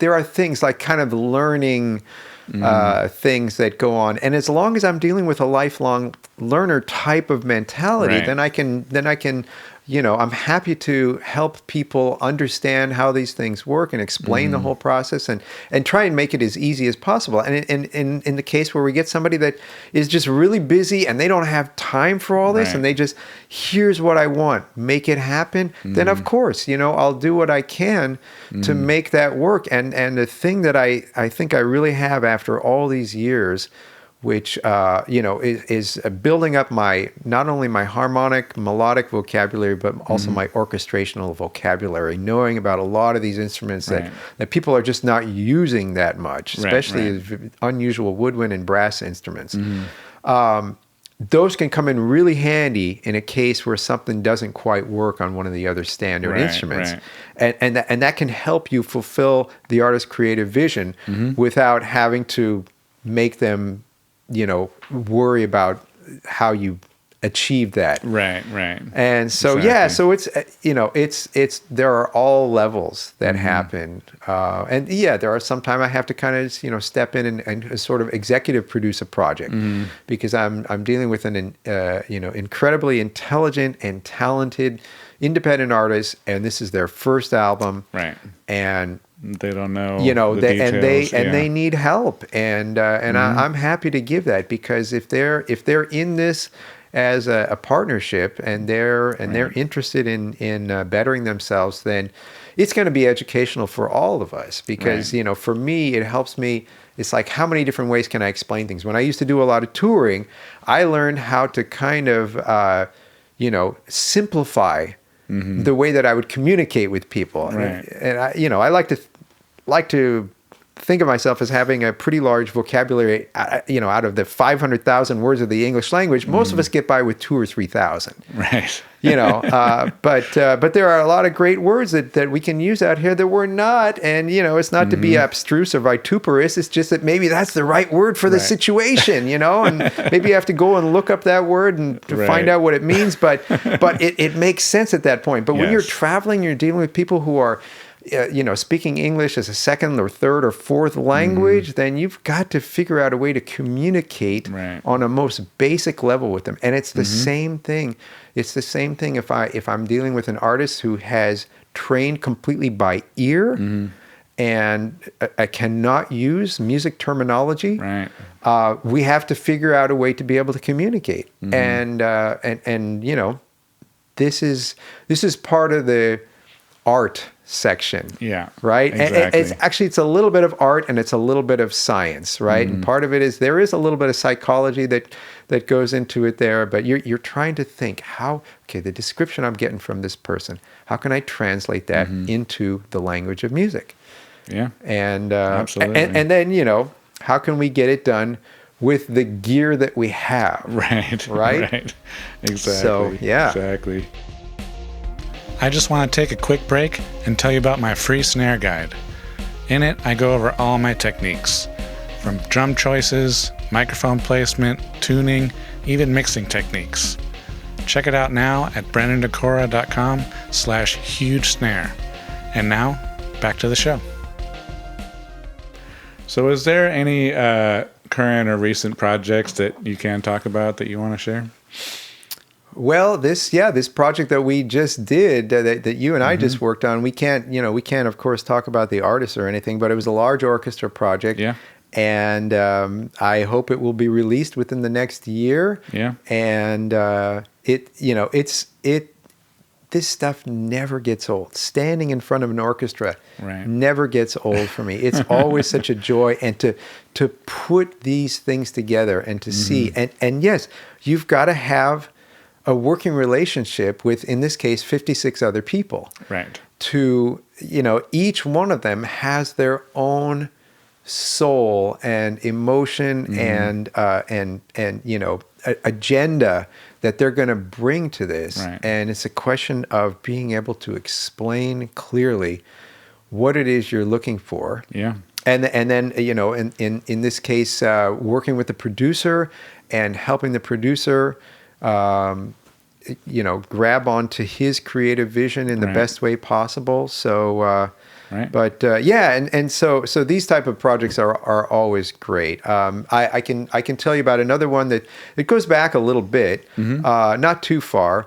There are things like kind of learning things that go on, and as long as I'm dealing with a lifelong learner type of mentality, then I can I'm happy to help people understand how these things work and explain the whole process and try and make it as easy as possible. And in the case where we get somebody that is just really busy and they don't have time for all this and they just, here's what I want, make it happen, then of course, I'll do what I can to make that work. And the thing that I think I really have after all these years, which is building up not only my harmonic, melodic vocabulary, but also my orchestrational vocabulary, knowing about a lot of these instruments that people are just not using that much, especially unusual woodwind and brass instruments. Those can come in really handy in a case where something doesn't quite work on one of the other standard instruments. And that can help you fulfill the artist's creative vision without having to make them worry about how you achieve that. Right. And so, so it's there are all levels that happen. And there are sometimes I have to kind of, step in and sort of executive produce a project because I'm dealing with an, incredibly intelligent and talented independent artist, and this is their first album. Right. And they don't know, the details, they need help, and I'm happy to give that, because if they're in this as a partnership and they're interested in bettering themselves, then it's going to be educational for all of us, because for me it helps me. It's like, how many different ways can I explain things? When I used to do a lot of touring, I learned how to kind of simplify the way that I would communicate with people. And I like to think of myself as having a pretty large vocabulary, out of the 500,000 words of the English language. Most of us get by with 2,000 or 3,000. Right. But there are a lot of great words that we can use out here that we're not. And, it's not to be abstruse or vituperous. It's just that maybe that's the right word for the situation, and maybe you have to go and look up that word and to find out what it means. But it makes sense at that point. But when you're traveling, you're dealing with people who are, speaking English as a second or third or fourth language, then you've got to figure out a way to communicate on a most basic level with them. And it's the same thing. It's the same thing if I'm dealing with an artist who has trained completely by ear and I cannot use music terminology. Right. We have to figure out a way to be able to communicate. And this is part of the art section. Yeah. Right. Exactly. And it's a little bit of art and it's a little bit of science, right? And part of it is there is a little bit of psychology that goes into it there, but you're trying to think the description I'm getting from this person, how can I translate that into the language of music? Yeah. And absolutely. And then, how can we get it done with the gear that we have? Right. Exactly. So, yeah. Exactly. I just want to take a quick break and tell you about my free snare guide. In it, I go over all my techniques, from drum choices, microphone placement, tuning, even mixing techniques. Check it out now at brendandecora.com/huge snare. And now, back to the show. So is there any current or recent projects that you can talk about that you want to share? Well, this project that we just did, that you and I just worked on, we can't of course talk about the artist or anything, but it was a large orchestra project. Yeah. And I hope it will be released within the next year. Yeah. And this stuff never gets old. Standing in front of an orchestra never gets old for me. It's always such a joy, and to put these things together and to see, and yes, you've got to have a working relationship with, in this case, 56 other people. Right. To, each one of them has their own soul and emotion and agenda that they're going to bring to this. Right. And it's a question of being able to explain clearly what it is you're looking for. Yeah. And then, in this case, working with the producer and helping the producer, grab onto his creative vision in the best way possible. So, but so these type of projects are always great. I can tell you about another one that it goes back a little bit, not too far.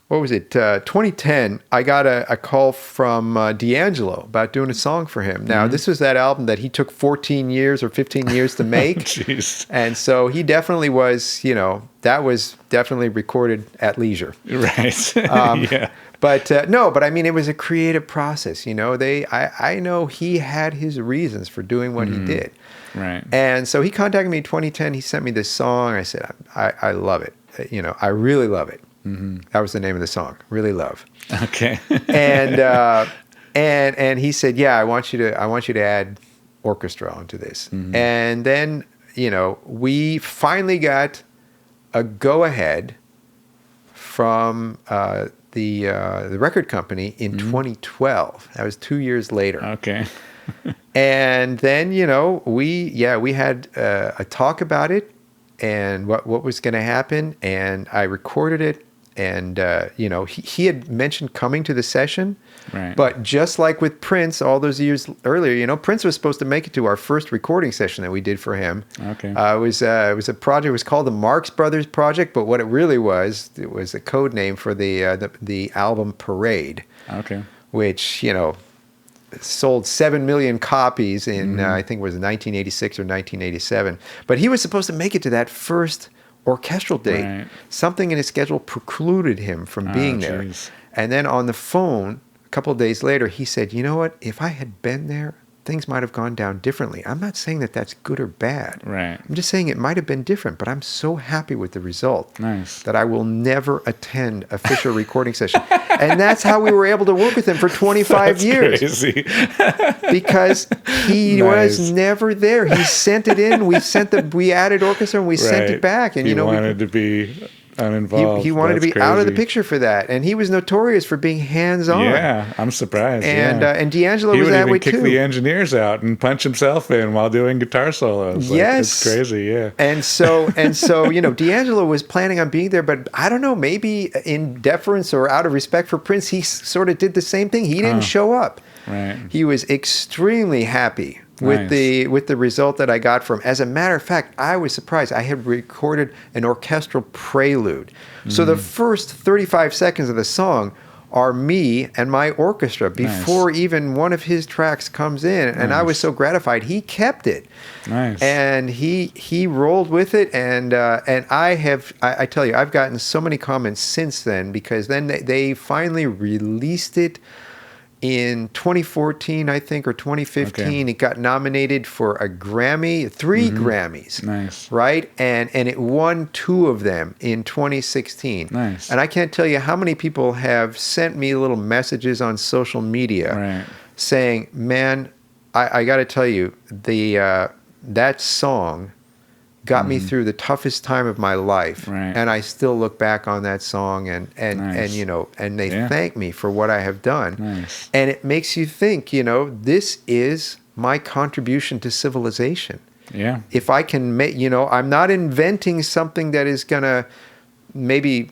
What was it? 2010, I got a call from D'Angelo about doing a song for him. Now, this was that album that he took 14 years or 15 years to make. Jeez. And so he definitely was, that was definitely recorded at leisure. Right. Yeah. But I mean, it was a creative process. I know he had his reasons for doing what he did. Right. And so he contacted me in 2010. He sent me this song. I said, I love it. I really love it. That was the name of the song, Really Love. Okay. and he said, yeah, I want you to add orchestra onto this. And then, we finally got a go-ahead from the record company in 2012. That was 2 years later. Okay. And then, we had a talk about it and what was going to happen, and I recorded it. And, he had mentioned coming to the session, but just like with Prince all those years earlier, Prince was supposed to make it to our first recording session that we did for him. Okay. It was a project, it was called the Marx Brothers Project, but what it really was, it was a code name for the album Parade. Okay. Which, sold 7 million copies in, I think it was 1986 or 1987. But he was supposed to make it to that first orchestral date. Right. Something in his schedule precluded him from being there. Geez. And then on the phone, a couple of days later, he said, you know what? If I had been there, things might have gone down differently. I'm not saying that that's good or bad. Right. I'm just saying it might have been different, but I'm so happy with the result that I will never attend a Fischer recording session. And that's how we were able to work with him for 25 years. Crazy. Because he was never there. He sent it in. We added orchestra and we sent it back. And he wanted to be uninvolved. He wanted to be out of the picture for that, and he was notorious for being hands-on. Yeah, I'm surprised. And D'Angelo was that way too. He would even kick the engineers out and punch himself in while doing guitar solos. Yes, it's crazy. Yeah. And so D'Angelo was planning on being there, but I don't know, maybe in deference or out of respect for Prince, he sort of did the same thing. He didn't show up. Right. He was extremely happy with the result that I got from. As a matter of fact, I was surprised. I had recorded an orchestral prelude. So the first 35 seconds of the song are me and my orchestra before even one of his tracks comes in. And I was so gratified. He kept it. Nice. And he rolled with it. And I tell you, I've gotten so many comments since then, because then they finally released it in 2014, I think, or 2015. Okay. It got nominated for a Grammy, 3 Grammys. Nice. Right? And it won 2 of them in 2016. Nice. And I can't tell you how many people have sent me little messages on social media saying, man, I got to tell you, that song got me through the toughest time of my life, and I still look back on that song and they thank me for what I have done, and it makes you think, this is my contribution to civilization. Yeah. If I can make, I'm not inventing something that is gonna maybe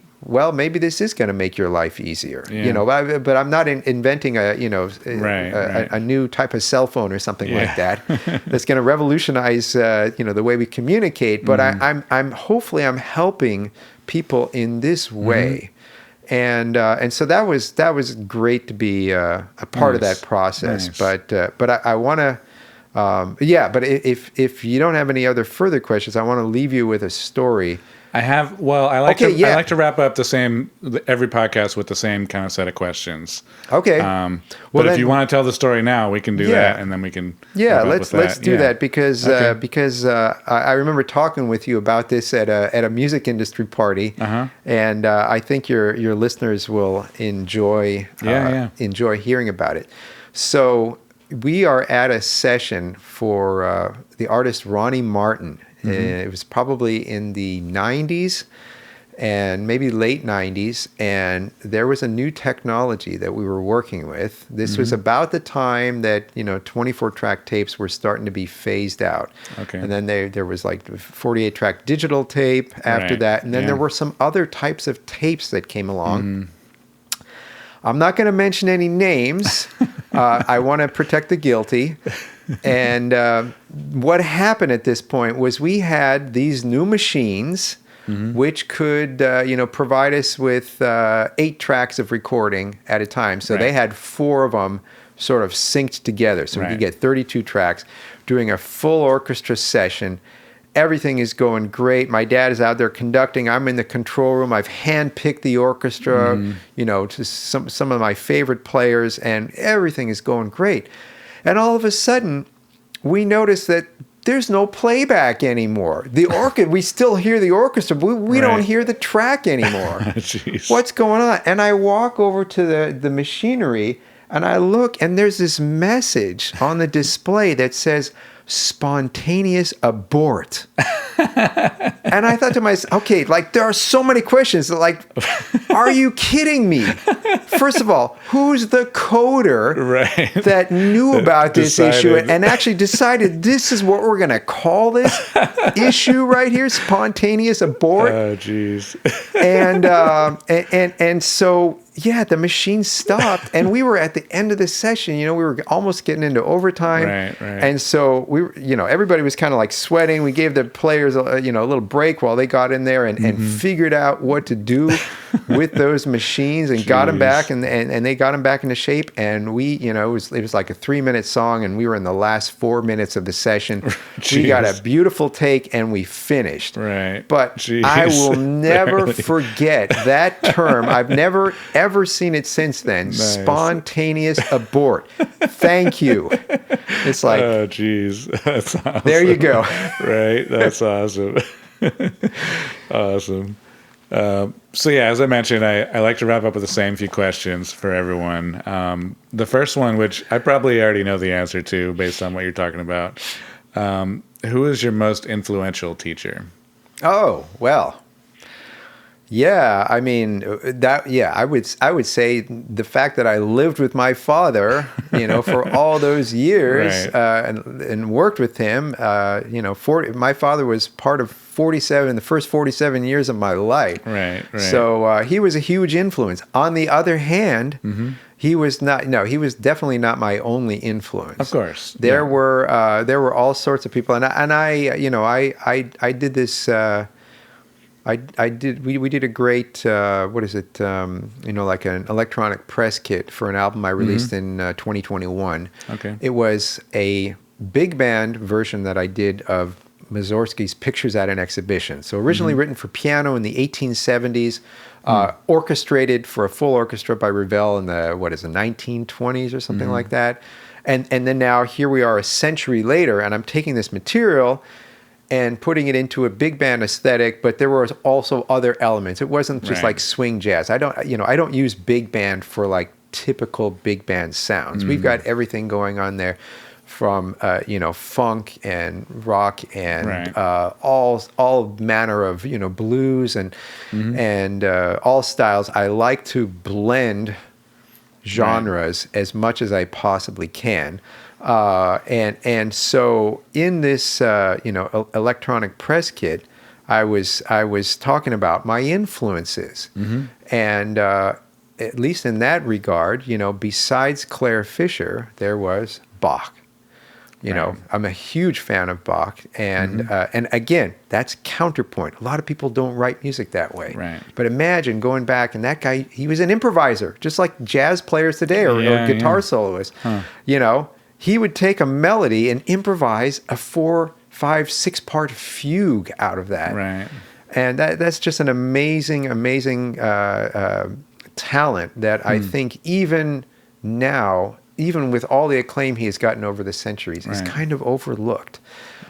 this is going to make your life easier, but I'm not inventing a new type of cell phone or something like that that's going to revolutionize, the way we communicate. But I'm hopefully I'm helping people in this way. And so that was great to be a part of that process. But I want to, but if you don't have any other further questions, I want to leave you with a story. I have. Well, I like to wrap up every podcast with the same kind of set of questions. Okay. But if you want to tell the story now, we can do that, and then we can. Yeah, let's do that because I remember talking with you about this at a music industry party, and I think your listeners will enjoy hearing about it. So we are at a session for the artist Ronnie Martin. It was probably in the 90s and maybe late 90s, and there was a new technology that we were working with. This was about the time that 24-track tapes were starting to be phased out. Okay. And then there was like 48-track digital tape after that, and then there were some other types of tapes that came along. I'm not going to mention any names. I want to protect the guilty. And what happened at this point was we had these new machines which could provide us with 8 tracks of recording at a time. So they had 4 of them sort of synced together. So we could get 32 tracks doing a full orchestra session. Everything is going great. My dad is out there conducting. I'm in the control room. I've handpicked the orchestra, to some of my favorite players, and everything is going great. And all of a sudden, we notice that there's no playback anymore. We still hear the orchestra, but we don't hear the track anymore. What's going on? And I walk over to the machinery, and I look, and there's this message on the display that says, "Spontaneous abort." And I thought to myself, okay, there are so many questions. Are you kidding me? First of all, who's the coder that knew about this issue and actually decided this is what we're going to call this issue right here, spontaneous abort? Oh, jeez. And so, the machine stopped, and we were at the end of the session. We were almost getting into overtime, and so we were, everybody was kind of sweating. We gave the players, a little break while they got in there and figured out what to do with those machines and got him back, and they got him back into shape. And we, it was like a 3-minute song, and we were in the last 4 minutes of the session. We got a beautiful take, and we finished. Right. But I will never forget that term. I've never ever seen it since then. Nice. Spontaneous abort. Thank you. It's like, oh, geez, that's awesome. There you go. Right. That's awesome. Awesome. So yeah, as I mentioned, I like to wrap up with the same few questions for everyone. The first one, which I probably already know the answer to based on what you're talking about. Who is your most influential teacher? Oh, well. Yeah, I mean I would say the fact that I lived with my father, for all those years, right. and worked with him, my father was part of the first 47 years of my life. Right. So he was a huge influence. On the other hand, he was definitely not my only influence. Of course. There were all sorts of people, and I did this. We did a great, like an electronic press kit for an album I released in 2021. Okay. It was a big band version that I did of Mussorgsky's Pictures at an Exhibition. So originally written for piano in the 1870s, orchestrated for a full orchestra by Ravel in the 1920s or something like that. And then now here we are a century later, and I'm taking this material and putting it into a big band aesthetic, but there were also other elements. It wasn't just like swing jazz. I don't use big band for like typical big band sounds. We've got everything going on there, from funk and rock and all manner of blues and all styles. I like to blend genres as much as I possibly can. And so in this electronic press kit, I was talking about my influences, and at least in that regard, besides Claire Fischer, there was Bach. I'm a huge fan of Bach, and again, that's counterpoint. A lot of people don't write music that way. Right. But imagine going back, and that guy, he was an improviser, just like jazz players today or guitar soloists. He would take a melody and improvise a 4, 5, 6-part fugue out of that. Right. And that's just an amazing talent that I think even now, even with all the acclaim he has gotten over the centuries, is kind of overlooked.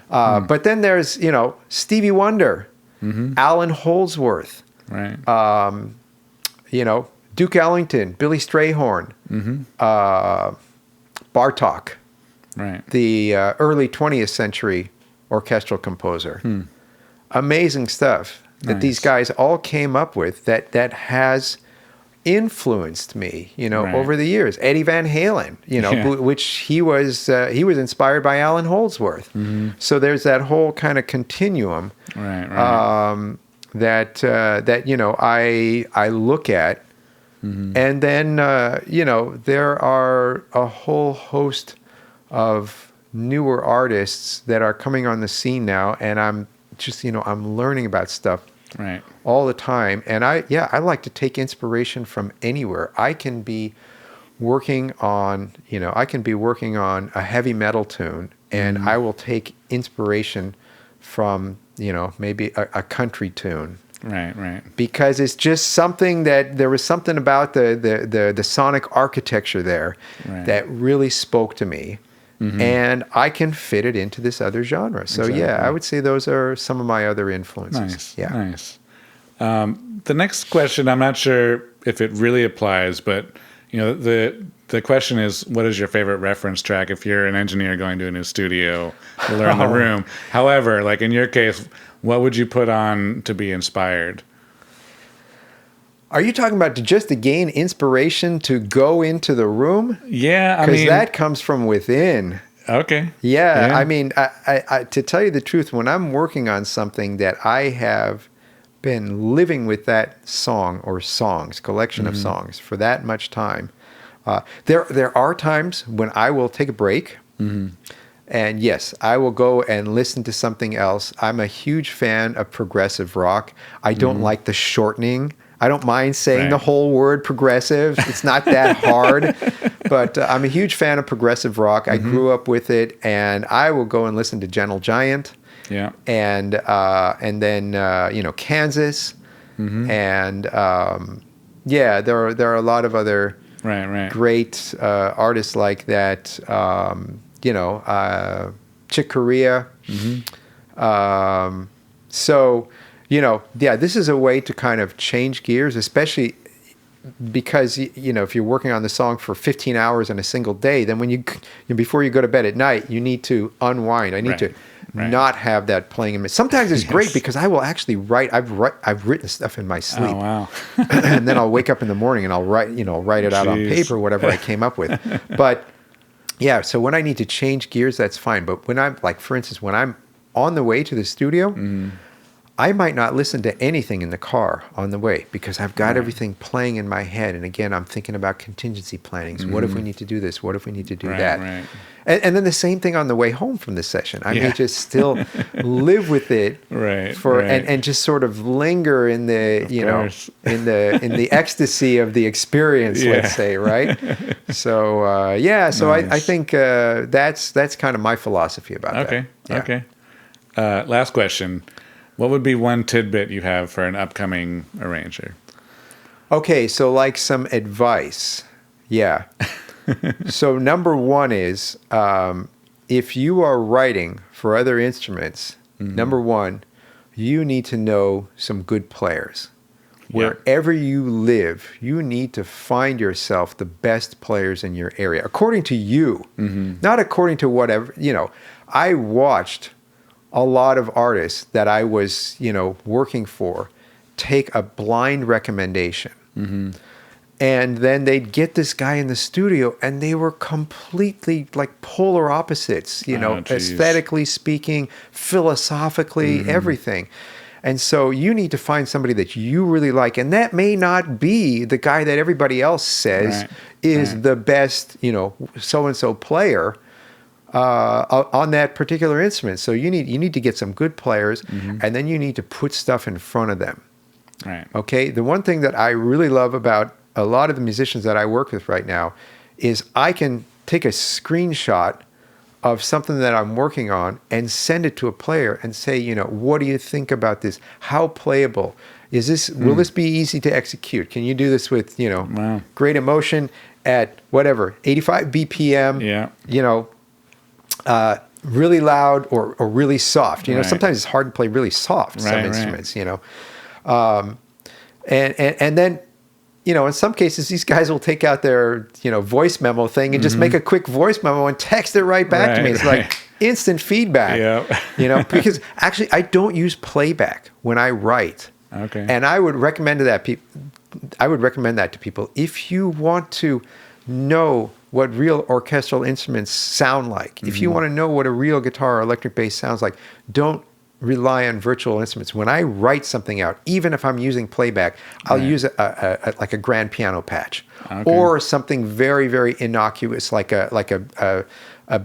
But then there's, Stevie Wonder, Alan Holdsworth, Duke Ellington, Billy Strayhorn, Bartók, the early 20th century orchestral composer. Amazing stuff that these guys all came up with that has influenced me, over the years. Eddie Van Halen, which he was inspired by Alan Holdsworth. So there's that whole kind of continuum that I look at. And then, there are a whole host of newer artists that are coming on the scene now, and I'm just, I'm learning about stuff all the time. And I like to take inspiration from anywhere. I can be working on a heavy metal tune, and I will take inspiration from, maybe a country tune. Right. Because it's just something that there was something about the sonic architecture there that really spoke to me, and I can fit it into this other genre. So I would say those are some of my other influences. Nice. The next question, I'm not sure if it really applies, but the question is, what is your favorite reference track if you're an engineer going to a new studio to learn the room? However, like in your case, what would you put on to be inspired? Are you talking about just to gain inspiration to go into the room? Yeah, because that comes from within. Okay. Yeah. I mean, I to tell you the truth, when I'm working on something that I have been living with that song or songs, collection of songs for that much time, there are times when I will take a break. And yes, I will go and listen to something else. I'm a huge fan of progressive rock. I don't like the shortening. I don't mind saying Right. the whole word progressive. It's not that hard, but I'm a huge fan of progressive rock. I grew up with it, and I will go and listen to Gentle Giant. Yeah. And then Kansas, and there are a lot of other Right. great artists like that. Chick Corea. This is a way to kind of change gears, especially because if you're working on the song for 15 hours in a single day, then before you go to bed at night, you need to unwind. I need to not have that playing in me. Sometimes it's great because I will actually write. I've written stuff in my sleep. Oh, wow. And then I'll wake up in the morning and I'll write it out on paper, whatever I came up with. But yeah, so when I need to change gears, that's fine. But when I'm for instance, when I'm on the way to the studio, I might not listen to anything in the car on the way because I've got everything playing in my head. And again, I'm thinking about contingency planning. So what if we need to do this? What if we need to do that? Right. And then the same thing on the way home from the session. I may just still live with it and just sort of linger in the in the ecstasy of the experience, let's say, right? So I think that's kind of my philosophy about that. Okay. Last question. What would be one tidbit you have for an upcoming arranger? Okay, so like some advice. Yeah. So number one is if you are writing for other instruments, number one, you need to know some good players. Wherever you live, you need to find yourself the best players in your area, according to you, not according to whatever. I watched a lot of artists that I was, working for take a blind recommendation. And then they'd get this guy in the studio and they were completely like polar opposites, aesthetically speaking, philosophically, everything. And so you need to find somebody that you really like. And that may not be the guy that everybody else says is the best, so-and-so player on that particular instrument. So you need to get some good players and then you need to put stuff in front of them. Right. Okay. The one thing that I really love about a lot of the musicians that I work with right now is I can take a screenshot of something that I'm working on and send it to a player and say, what do you think about this? How playable is this? Will this be easy to execute? Can you do this with, great emotion at whatever, 85 BPM, really loud or really soft? Sometimes it's hard to play really soft, some instruments, and then, in some cases, these guys will take out their, voice memo thing and just make a quick voice memo and text it right back to me. It's like instant feedback, because actually I don't use playback when I write. Okay. And I would recommend that to people. If you want to know what real orchestral instruments sound like, if you want to know what a real guitar or electric bass sounds like, don't rely on virtual instruments. When I write something out, even if I'm using playback, I'll use a grand piano patch or something very, very innocuous, like a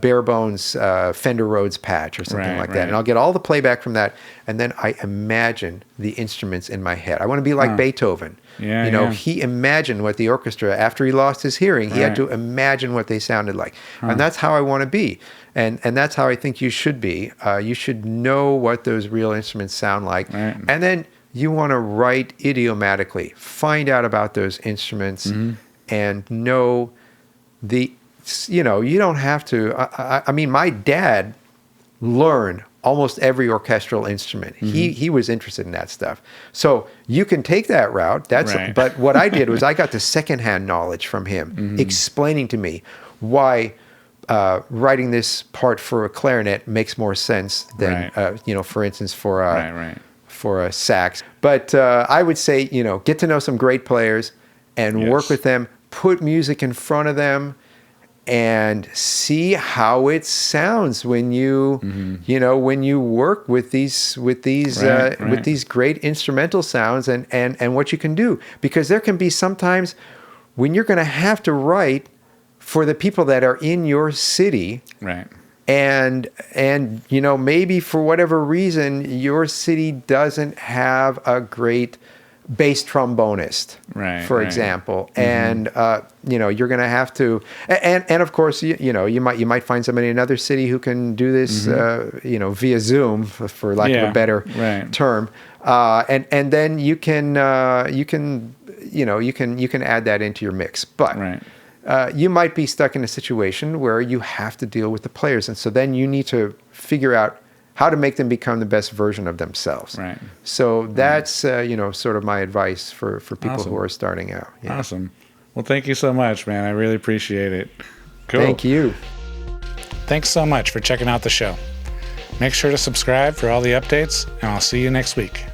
bare bones Fender Rhodes patch or something like that. And I'll get all the playback from that, and then I imagine the instruments in my head. I want to be like Beethoven. He imagined what the orchestra, after he lost his hearing, he had to imagine what they sounded like. And that's how I want to be. And that's how I think you should be. You should know what those real instruments sound like. Right. And then you want to write idiomatically. Find out about those instruments and know you don't have to. I mean, my dad learned almost every orchestral instrument. He was interested in that stuff. So you can take that route. But what I did was I got the secondhand knowledge from him, explaining to me why writing this part for a clarinet makes more sense than for instance for a sax. But I would say get to know some great players and work with them. Put music in front of them. And see how it sounds when you, when you work with these great instrumental sounds and what you can do. Because there can be sometimes when you're going to have to write for the people that are in your city, right? And maybe for whatever reason your city doesn't have a great bass trombonist, for example, and you're going to have to, and of course, you might find somebody in another city who can do this, via Zoom, for lack of a better term, and then you can add that into your mix, but. You might be stuck in a situation where you have to deal with the players, and so then you need to figure out how to make them become the best version of themselves. Right. So that's sort of my advice for people who are starting out. Yeah. Awesome. Well, thank you so much, man. I really appreciate it. Cool. Thank you. Thanks so much for checking out the show. Make sure to subscribe for all the updates, and I'll see you next week.